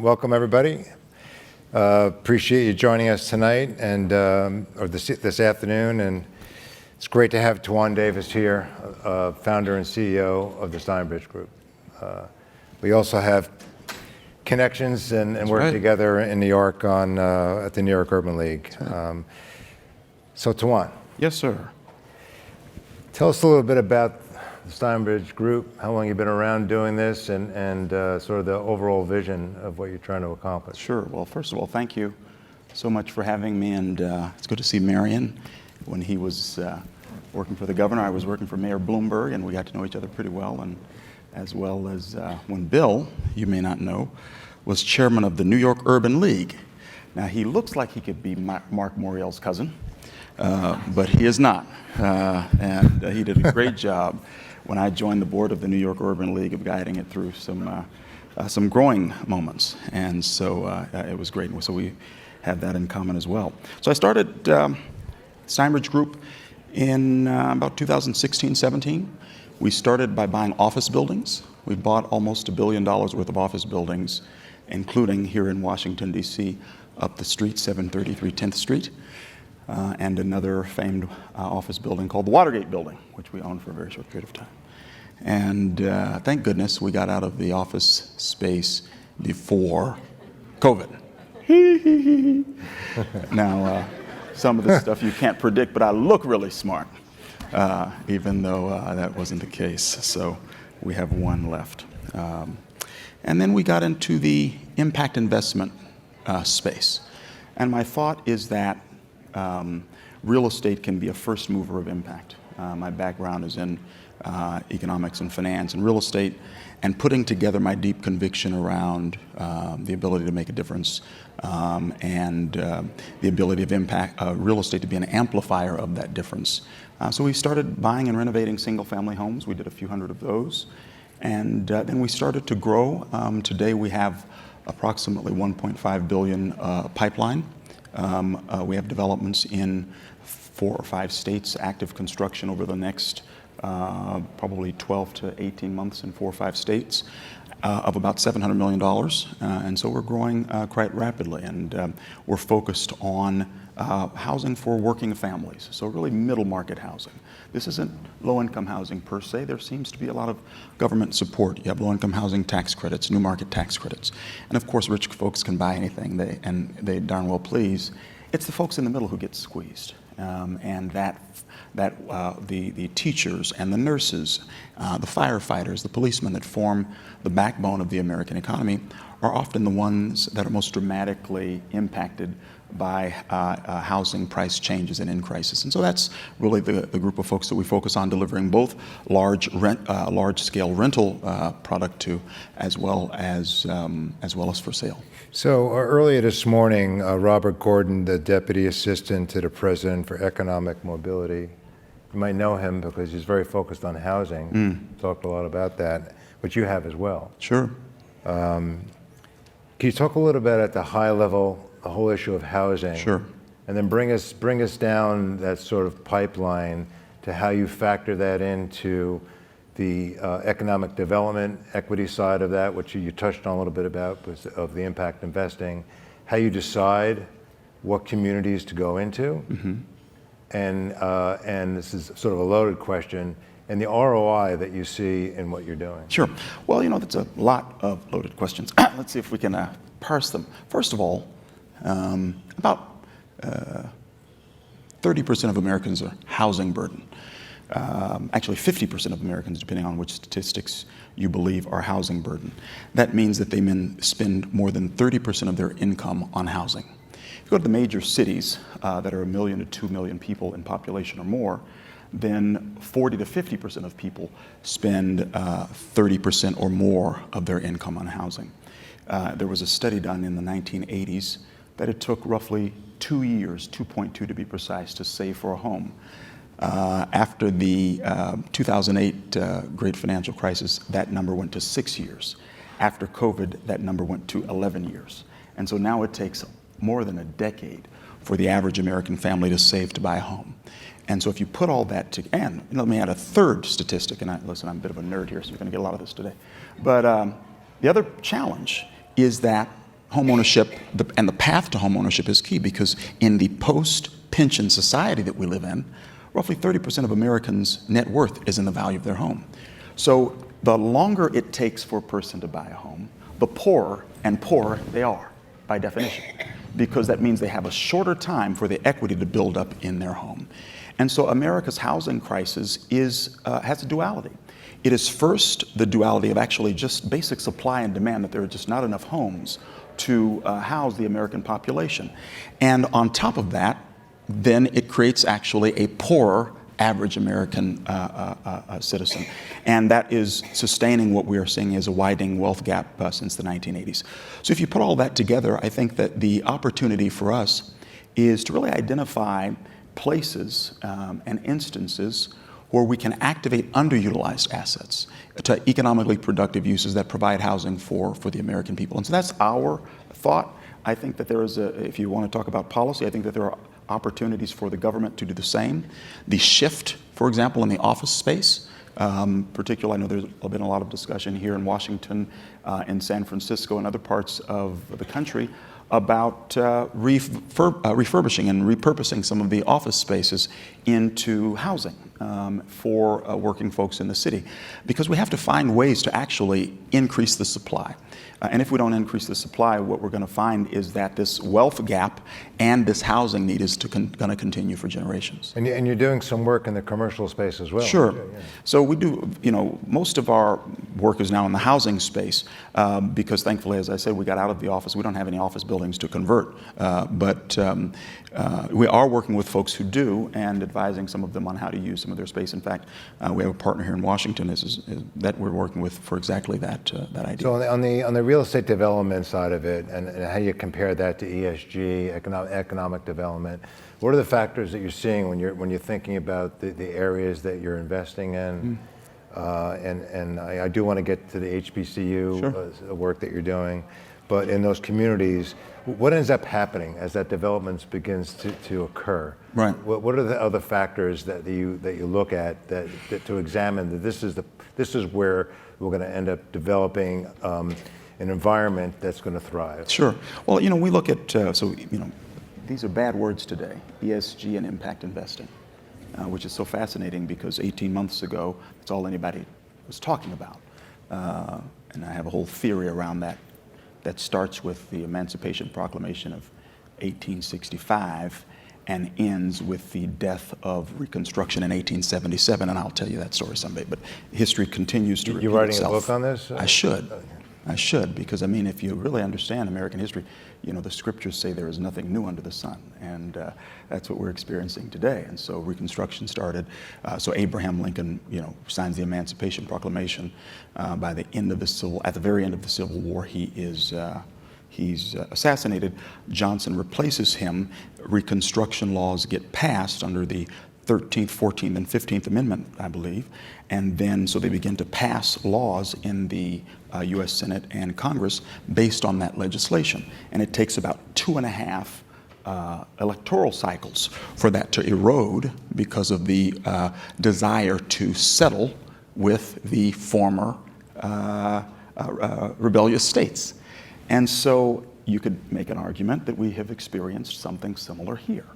welcome everybody. Appreciate you joining us tonight and or this afternoon, and it's great to have Tawan Davis here, founder and CEO of the Steinbridge Group. We also have connections and work together in New York on at the New York Urban League. So Tawan. Yes, sir. Tell us a little bit about the Steinbridge Group, how long you've been around doing this, and sort of the overall vision of what you're trying to accomplish. Sure. Well, first of all, thank you so much for having me, and it's good to see Marion. When he was working for the governor, I was working for Mayor Bloomberg, and we got to know each other pretty well, and as well as when Bill, you may not know, was chairman of the New York Urban League. Now, he looks like he could be Mark Morial's cousin, but he is not, and he did a great job when I joined the board of the New York Urban League of guiding it through some growing moments. And so it was great. So we have that in common as well. So I started Steinbridge Group in about 2016, 17. We started by buying office buildings. We bought almost $1 billion worth of office buildings, including here in Washington, D.C., up the street, 733 10th Street. And another famed office building called the Watergate Building, which we owned for a very short period of time. And thank goodness we got out of the office space before COVID. Now, some of this stuff you can't predict, but I look really smart, even though that wasn't the case. So we have one left. And then we got into the impact investment space. And my thought is that real estate can be a first mover of impact. My background is in economics and finance and real estate, and putting together my deep conviction around the ability to make a difference and the ability of impact real estate to be an amplifier of that difference. So we started buying and renovating single-family homes. We did a few hundred of those, and then we started to grow. Today we have approximately 1.5 billion pipeline. We have developments in 4 or 5 states, active construction over the next probably 12 to 18 months in 4 or 5 states of about $700 million. And so we're growing quite rapidly, and we're focused on housing for working families, so really middle market housing. This isn't low-income housing per se. There seems to be a lot of government support. You have low-income housing tax credits, new market tax credits. And of course, rich folks can buy anything, they darn well please. It's the folks in the middle who get squeezed. And the teachers and the nurses, the firefighters, the policemen that form the backbone of the American economy are often the ones that are most dramatically impacted by housing price changes and in crisis. And so that's really the group of folks that we focus on, delivering both large-scale rental product to, as well as for sale. So earlier this morning, Robert Gordon, the Deputy Assistant to the President for Economic Mobility, you might know him because he's very focused on housing. Talked a lot about that, which you have as well. Sure. Can you talk a little bit at the high level, the whole issue of housing? Sure. And then bring us down that sort of pipeline to how you factor that into the economic development equity side of that, which you touched on a little bit about, of the impact investing, how you decide what communities to go into, and this is sort of a loaded question, and the ROI that you see in what you're doing. Sure. Well, you know, that's a lot of loaded questions. Let's see if we can parse them. First of all, about 30% of Americans are housing burdened. Actually, 50% of Americans, depending on which statistics you believe, are housing burdened. That means that they spend more than 30% of their income on housing. If you go to the major cities that are 1 million to 2 million people in population or more, then 40 to 50% of people spend 30% or more of their income on housing. There was a study done in the 1980s that it took roughly 2 years, 2.2 to be precise, to save for a home. After the 2008 great financial crisis, that number went to 6 years. After COVID, that number went to 11 years. And so now it takes more than a decade for the average American family to save to buy a home. And so if you put all that together, and let me add a third statistic, and listen, I'm a bit of a nerd here, so you're going to get a lot of this today. But the other challenge is that homeownership and the path to homeownership is key, because in the post-pension society that we live in, roughly 30% of Americans' net worth is in the value of their home. So the longer it takes for a person to buy a home, the poorer and poorer they are, by definition, because that means they have a shorter time for the equity to build up in their home. And so America's housing crisis has a duality. It is first the duality of actually just basic supply and demand, that there are just not enough homes to house the American population. And on top of that, then it creates actually a poorer average American citizen. And that is sustaining what we are seeing as a widening wealth gap since the 1980s. So if you put all that together, I think that the opportunity for us is to really identify places and instances where we can activate underutilized assets to economically productive uses that provide housing for the American people. And so that's our thought. I think that there is if you want to talk about policy, I think that there are opportunities for the government to do the same. The shift, for example, in the office space, particularly, I know there's been a lot of discussion here in Washington, in San Francisco, and other parts of the country about refurbishing and repurposing some of the office spaces into housing for working folks in the city, because we have to find ways to actually increase the supply. And if we don't increase the supply, what we're going to find is that this wealth gap and this housing need is going to continue for generations. And you're doing some work in the commercial space as well. Sure. Yeah. So we do, most of our work is now in the housing space because thankfully, as I said, we got out of the office. We don't have any office buildings to convert, but we are working with folks who do and advising some of them on how to use some of their space. In fact, we have a partner here in Washington that we're working with for exactly that idea. So on the real estate development side of it, and how you compare that to ESG, economic development, what are the factors that you're seeing when you're thinking about the areas that you're investing in? And I do want to get to the HBCU Sure. Work that you're doing, but in those communities, what ends up happening as that development begins to occur? Right. What are the other factors that you look at that to examine that this is where we're going to end up developing an environment that's going to thrive? Sure. Well, we look at these are bad words today: ESG and impact investing, which is so fascinating because 18 months ago, that's all anybody was talking about, and I have a whole theory around that. That starts with the Emancipation Proclamation of 1865 and ends with the death of Reconstruction in 1877, and I'll tell you that story someday, but history continues to repeat itself. You writing a book on this? I should, because if you really understand American history, the scriptures say there is nothing new under the sun, and that's what we're experiencing today. And so Reconstruction started. So Abraham Lincoln, signs the Emancipation Proclamation. At the very end of the Civil War, he's assassinated. Johnson replaces him. Reconstruction laws get passed under the 13th, 14th, and 15th Amendment, I believe. And then, so they begin to pass laws in the U.S. Senate and Congress based on that legislation. And it takes about 2.5 electoral cycles for that to erode because of the desire to settle with the former rebellious states. And so you could make an argument that we have experienced something similar here.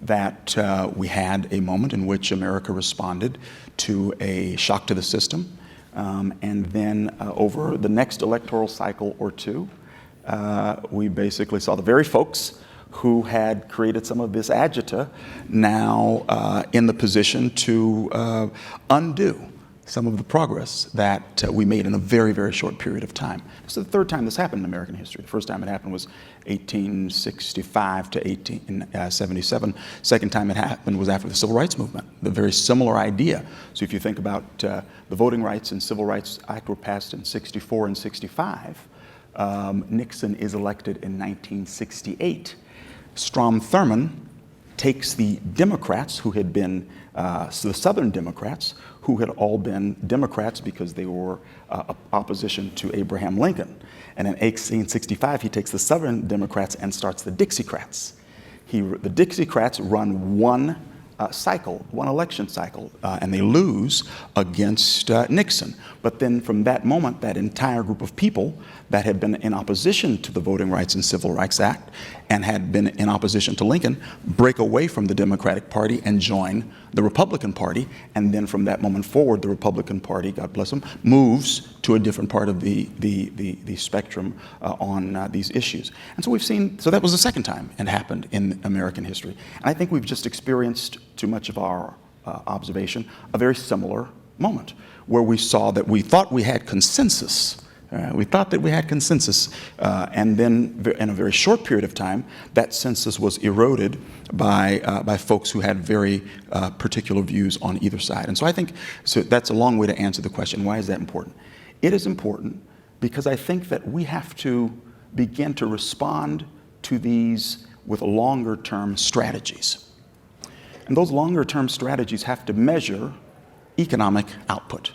That we had a moment in which America responded to a shock to the system, and then over the next electoral cycle or two, we basically saw the very folks who had created some of this agita now in the position to undo some of the progress that we made in a very, very short period of time. This is the third time this happened in American history. The first time it happened was 1865 to 1877. Second time it happened was after the Civil Rights Movement, the very similar idea. So if you think about the Voting Rights and Civil Rights Act were passed in 64 and 65, Nixon is elected in 1968. Strom Thurmond takes the Democrats who had been, the Southern Democrats, who had all been Democrats because they were opposition to Abraham Lincoln. And in 1865, he takes the Southern Democrats and starts the Dixiecrats. The Dixiecrats run one one election cycle, and they lose against Nixon. But then from that moment, that entire group of people that had been in opposition to the Voting Rights and Civil Rights Act and had been in opposition to Lincoln break away from the Democratic Party and join the Republican Party. And then from that moment forward, the Republican Party, God bless them, moves to a different part of the spectrum on these issues. And so we've seen, so that was the second time it happened in American history. And I think we've just experienced, too much of our observation, a very similar moment where we saw that we thought we had consensus. We thought that we had consensus, and then in a very short period of time, that consensus was eroded by folks who had very particular views on either side. And so I think that's a long way to answer the question, why is that important? It is important because I think that we have to begin to respond to these with longer-term strategies. And those longer-term strategies have to measure economic output.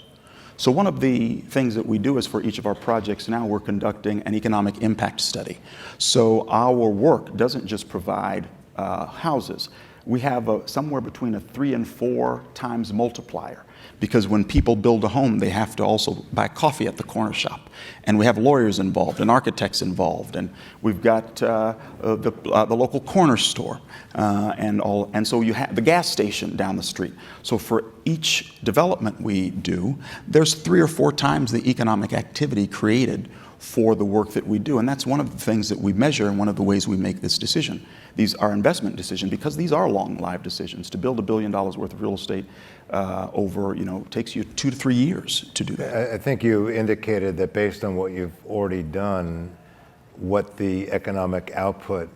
So one of the things that we do is for each of our projects now, we're conducting an economic impact study. So our work doesn't just provide houses. We have somewhere between a 3 and 4 times multiplier, because when people build a home, they have to also buy coffee at the corner shop. And we have lawyers involved and architects involved. And we've got the local corner store and so you have the gas station down the street. So for each development we do, there's 3 or 4 times the economic activity created for the work that we do. And that's one of the things that we measure and one of the ways we make this decision. These are investment decisions because these are long-lived decisions. To build $1 billion worth of real estate over, takes you 2 to 3 years to do that. I think you indicated that based on what you've already done, what the economic output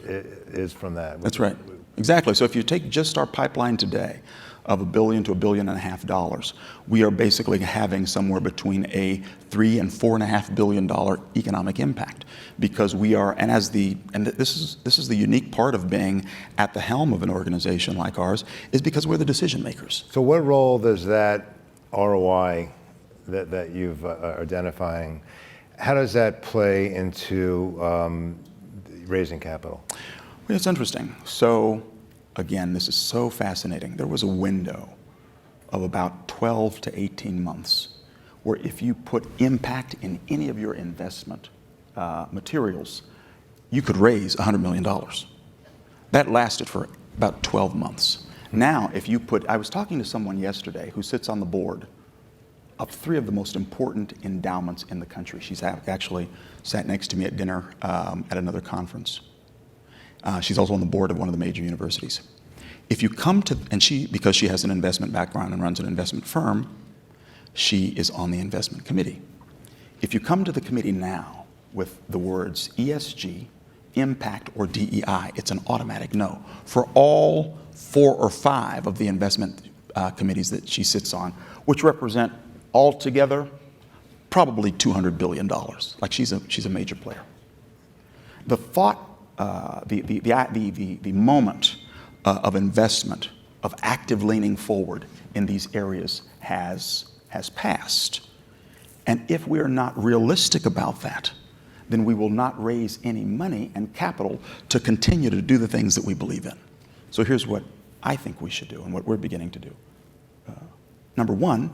is from that. That's right. Exactly. So if you take just our pipeline today of $1 billion to $1.5 billion, we are basically having somewhere between a $3 and $4.5 billion economic impact, because we are, and this is the unique part of being at the helm of an organization like ours, is because we're the decision makers. So what role does that ROI that you've identifying, how does that play into raising capital? Well, it's interesting. So again, this is so fascinating. There was a window of about 12 to 18 months where if you put impact in any of your investment materials, you could raise $100 million. That lasted for about 12 months. Now, if you put, I was talking to someone yesterday who sits on the board of 3 of the most important endowments in the country. She's actually sat next to me at dinner at another conference. She's also on the board of one of the major universities. If you come to, because she has an investment background and runs an investment firm, she is on the investment committee. If you come to the committee now with the words ESG, impact, or DEI, it's an automatic no. For all 4 or 5 of the investment committees that she sits on, which represent altogether probably $200 billion. Like she's a major player. The thought, the moment of investment, of active leaning forward in these areas has passed. And if we're not realistic about that, then we will not raise any money and capital to continue to do the things that we believe in. So here's what I think we should do and what we're beginning to do. Number 1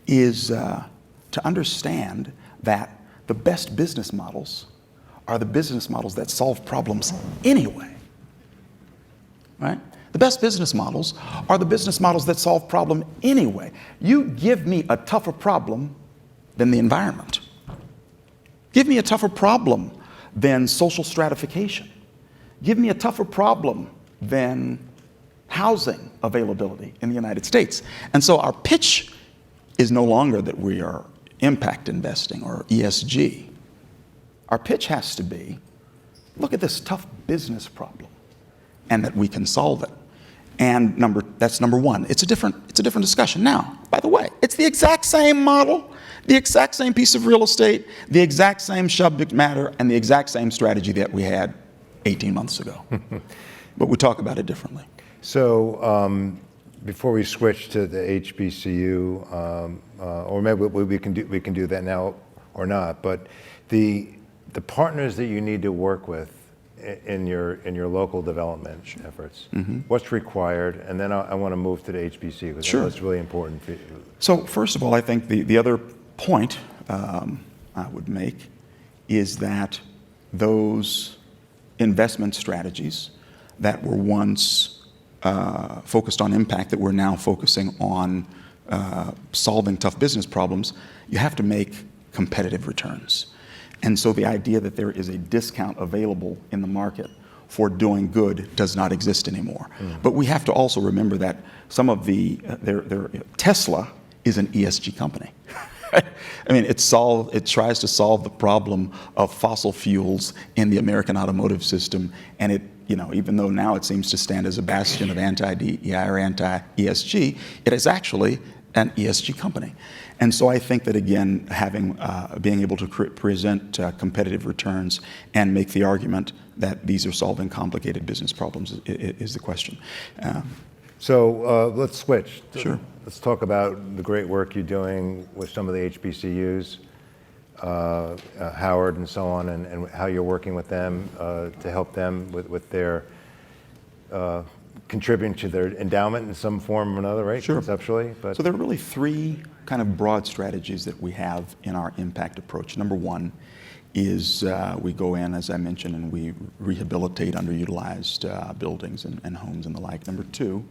is to understand that the best business models are the business models that solve problems anyway, right? The best business models are the business models that solve problem anyway. You give me a tougher problem than the environment. Give me a tougher problem than social stratification. Give me a tougher problem than housing availability in the United States. And so our pitch is no longer that we are impact investing or ESG. Our pitch has to be, look at this tough business problem and that we can solve it. And that's number 1. It's a different discussion. Now, by the way, it's the exact same model, the exact same piece of real estate, the exact same subject matter, and the exact same strategy that we had 18 months ago. But we talk about it differently. So before we switch to the HBCU, or maybe we can do that now or not, but the partners that you need to work with in your local development efforts? What's required? And then I want to move to the HBC because Sure. that's really important for you. So first of all, I think the other point I would make is that those investment strategies that were once focused on impact, that we're now focusing on solving tough business problems, you have to make competitive returns. And so the idea that there is a discount available in the market for doing good does not exist anymore. But we have to also remember that some of Tesla is an ESG company. I mean, it tries to solve the problem of fossil fuels in the American automotive system, and even though now it seems to stand as a bastion of anti-DEI or anti-ESG, it is actually an ESG company. And so I think that, again, being able to present competitive returns and make the argument that these are solving complicated business problems is the question. So let's switch. Sure. Let's talk about the great work you're doing with some of the HBCUs, Howard and so on, and how you're working with them to help them with their contributing to their endowment in some form or another, right? Sure. Conceptually. But so there are really three kind of broad strategies that we have in our impact approach. Number one is we go in, as I mentioned, and we rehabilitate underutilized buildings and homes and the like. Number two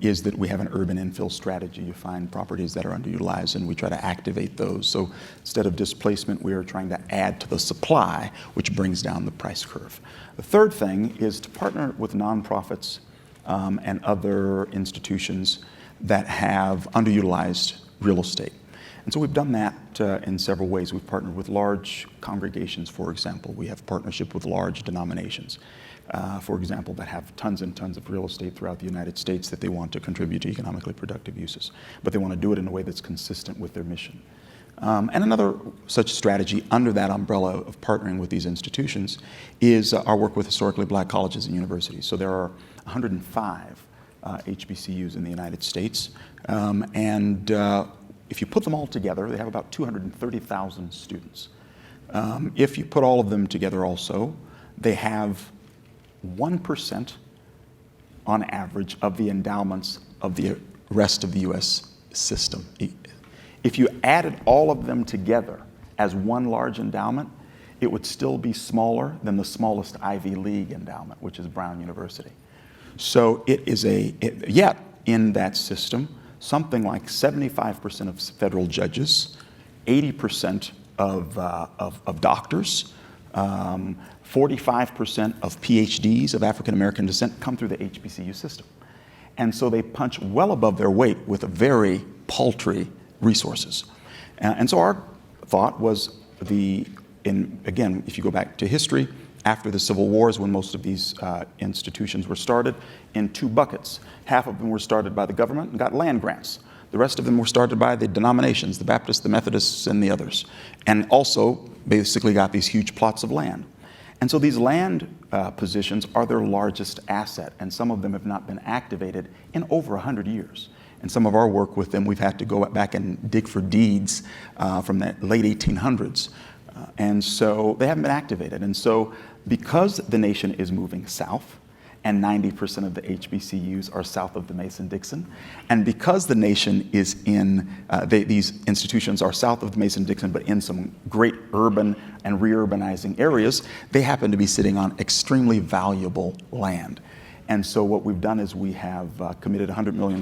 is that we have an urban infill strategy. You find properties that are underutilized and we try to activate those. So instead of displacement, we are trying to add to the supply, which brings down the price curve. The third thing is to partner with nonprofits and other institutions that have underutilized real estate. And so we've done that in several ways. We've partnered with large congregations, for example. We have partnership with large denominations, for example, that have tons and tons of real estate throughout the United States that they want to contribute to economically productive uses. But they want to do it in a way that's consistent with their mission. And another such strategy under that umbrella of partnering with these institutions is our work with historically black colleges and universities. So there are 105 HBCUs in the United States. If you put them all together, they have about 230,000 students. If you put all of them together also, they have 1% on average of the endowments of the rest of the U.S. system. If you added all of them together as one large endowment, it would still be smaller than the smallest Ivy League endowment, which is Brown University. So it is yet in that system, something like 75% of federal judges, 80% of doctors, 45% of PhDs of African American descent come through the HBCU system. And so they punch well above their weight with very paltry resources. And so our thought was again, if you go back to history, after the Civil Wars, when most of these institutions were started, in two buckets. Half of them were started by the government and got land grants. The rest of them were started by the denominations, the Baptists, the Methodists, and the others. And also basically got these huge plots of land. And so these land positions are their largest asset, and some of them have not been activated in over 100 years. And some of our work with them, we've had to go back and dig for deeds from the late 1800s. And so they haven't been activated. And so because the nation is moving south, and 90% of the HBCUs are south of the Mason-Dixon, and because the nation is these institutions are south of the Mason-Dixon, but in some great urban and re-urbanizing areas, they happen to be sitting on extremely valuable land. And so what we've done is we have committed $100 million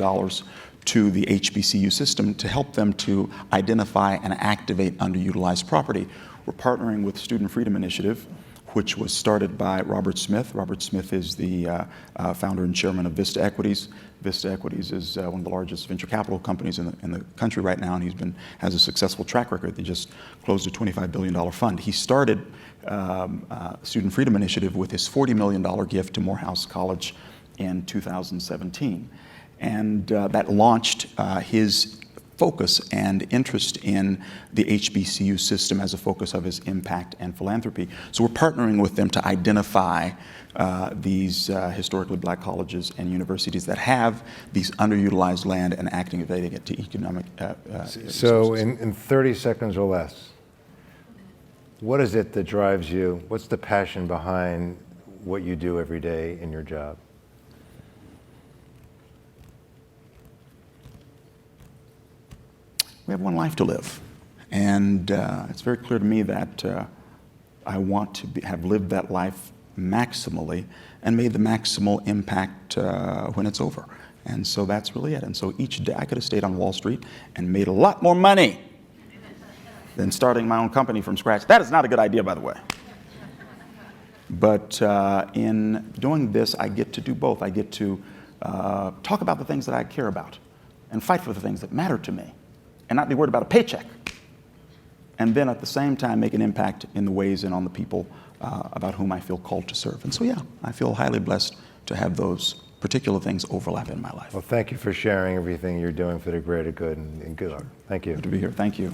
to the HBCU system to help them to identify and activate underutilized property. We're partnering with Student Freedom Initiative, which was started by Robert Smith. Robert Smith is the founder and chairman of Vista Equities. Vista Equities is one of the largest venture capital companies in the country right now, and has a successful track record. They just closed a $25 billion fund. He started Student Freedom Initiative with his $40 million gift to Morehouse College in 2017. And that launched his focus and interest in the HBCU system as a focus of his impact and philanthropy. So we're partnering with them to identify these historically black colleges and universities that have these underutilized land and activating it to economic So resources. in 30 seconds or less, What is it that drives you? What's the passion behind what you do every day in your job? We have one life to live. And it's very clear to me that I want to have lived that life maximally and made the maximal impact when it's over. And so that's really it. And so each day I could have stayed on Wall Street and made a lot more money than starting my own company from scratch. That is not a good idea, by the way. But in doing this, I get to do both. I get to talk about the things that I care about and fight for the things that matter to me and not be worried about a paycheck. And then at the same time, make an impact in the ways and on the people about whom I feel called to serve. And so, yeah, I feel highly blessed to have those particular things overlap in my life. Well, thank you for sharing everything you're doing for the greater good, and good luck. Thank you. Good to be here. Thank you.